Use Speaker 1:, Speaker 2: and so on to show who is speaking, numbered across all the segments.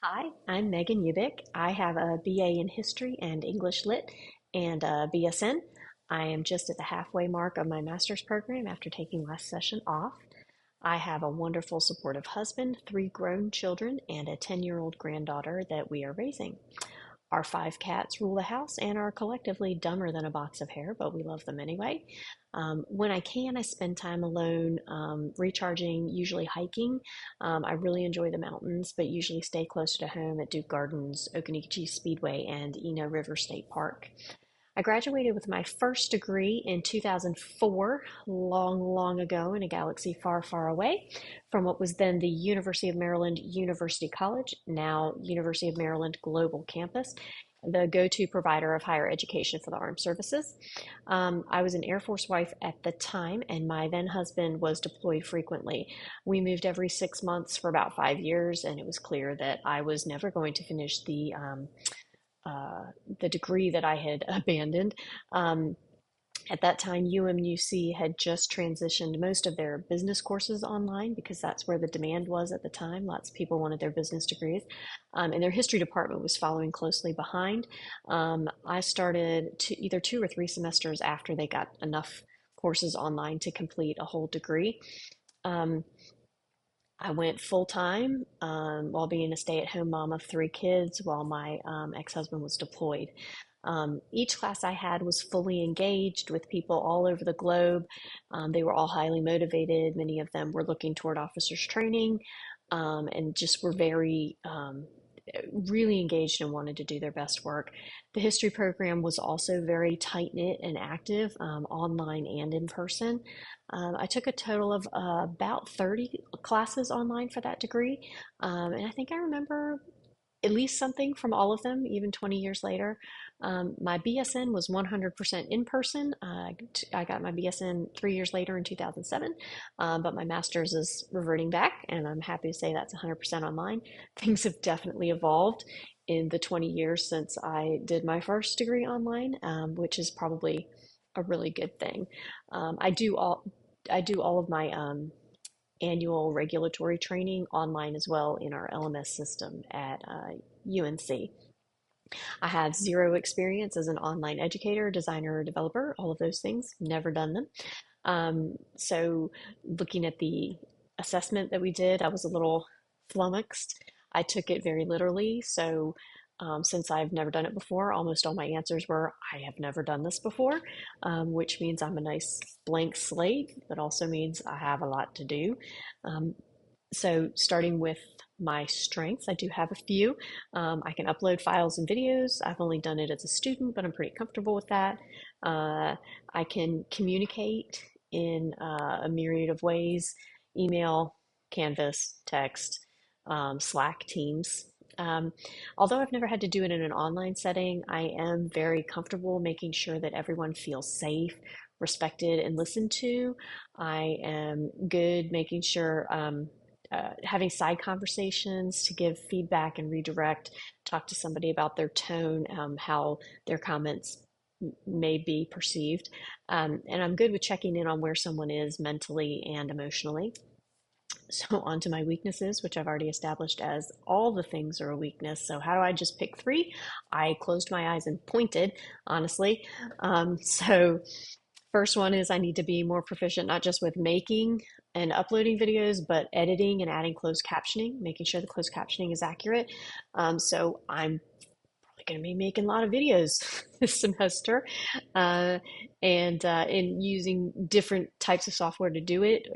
Speaker 1: Hi, I'm Megan Ubik. I have a BA in History and English Lit and a BSN. I am just at the halfway mark of my master's program after taking last session off. I have a wonderful, supportive husband, three grown children, and a 10-year-old granddaughter that we are raising. Our five cats rule the house and are collectively dumber than a box of hair, but we love them anyway. When I can, I spend time alone, recharging, usually hiking. I really enjoy the mountains, but usually stay closer to home at Duke Gardens, Occoneechee Speedway, and Eno River State Park. I graduated with my first degree in 2004, long, long ago in a galaxy far, far away, from what was then the University of Maryland University College, now University of Maryland Global Campus, the go-to provider of higher education for the armed services. I was an Air Force wife at the time, and my then husband was deployed frequently. We moved every 6 months for about 5 years, and it was clear that I was never going to finish uh, the degree that I had abandoned. Um, at that time, UMUC had just transitioned most of their business courses online because that's where the demand was at the time. Lots of people wanted their business degrees, and their history department was following closely behind. I started either 2 or 3 semesters after they got enough courses online to complete a whole degree. Um, I went full time while being a stay-at-home mom of three kids while my ex-husband was deployed. Each class I had was fully engaged with people all over the globe. They were all highly motivated. Many of them were looking toward officers training and just were really engaged and wanted to do their best work. The history program was also very tight-knit and active, online and in person. I took a total of about 30 classes online for that degree, and I think I remember at least something from all of them, even 20 years later. My BSN was 100% in person. I got my BSN 3 years later in 2007, but my master's is reverting back, and I'm happy to say that's 100% online. Things have definitely evolved in the 20 years since I did my first degree online, which is probably a really good thing. Um, I do all I do all of my annual regulatory training online as well in our LMS system at UNC. I have zero experience as an online educator, designer, or developer, all of those things, never done them. So, looking at the assessment that we did, I was a little flummoxed. I took it very literally. So, since I've never done it before, almost all my answers were, I have never done this before, which means I'm a nice blank slate, but also means I have a lot to do. Um, so, starting with my strengths, I do have a few. I can upload files and videos. I've only done it as a student, but I'm pretty comfortable with that. Uh, I can communicate in a myriad of ways: email, Canvas, text, Slack, Teams. Um, Although I've never had to do it in an online setting, I am very comfortable making sure that everyone feels safe, respected, and listened to. I am good making sure having side conversations to give feedback and redirect, talk to somebody about their tone, how their comments may be perceived. And I'm good with checking in on where someone is mentally and emotionally. So, on to my weaknesses, which I've already established as all the things are a weakness. So, how do I just pick three? I closed my eyes and pointed, honestly. So, first one is I need to be more proficient, not just with making and uploading videos, but editing and adding closed captioning, making sure the closed captioning is accurate. So I'm probably going to be making a lot of videos this semester, uh, and in using different types of software to do it,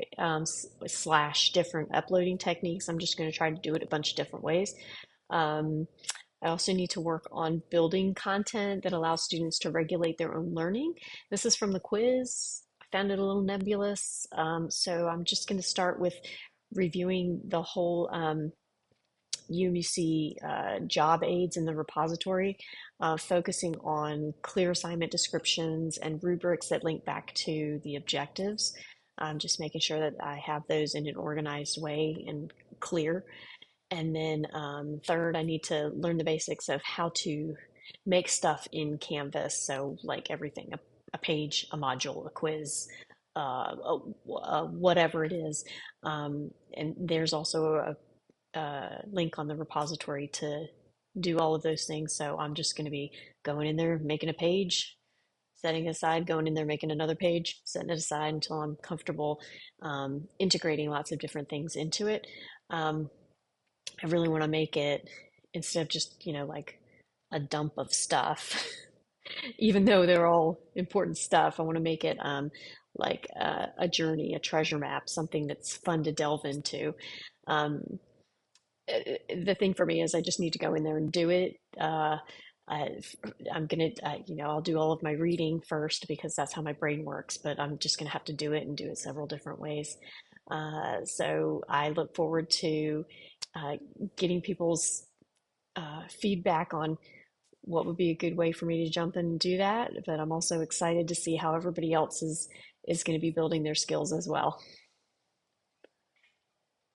Speaker 1: slash different uploading techniques. I'm just going to try to do it a bunch of different ways. Um, I also need to work on building content that allows students to regulate their own learning. This is from the quiz. I found it a little nebulous, so I'm just going to start with reviewing the whole UMC job aids in the repository, focusing on clear assignment descriptions and rubrics that link back to the objectives. Just making sure that I have those in an organized way and clear. And then third, I need to learn the basics of how to make stuff in Canvas. So, like everything, a page, a module, a quiz, whatever it is. And there's also link on the repository to do all of those things. So I'm just going to be going in there, making a page, setting it aside, going in there, making another page, setting it aside until I'm comfortable integrating lots of different things into it. Um, I really want to make it, instead of just, like a dump of stuff, even though they're all important stuff, I want to make it like a journey, a treasure map, something that's fun to delve into. Um, the thing for me is I just need to go in there and do it. I, I'm gonna, I'll do all of my reading first because that's how my brain works, but I'm just gonna have to do it and do it several different ways. So I look forward to uh, getting people's feedback on what would be a good way for me to jump in and do that. But I'm also excited to see how everybody else is going to be building their skills as well.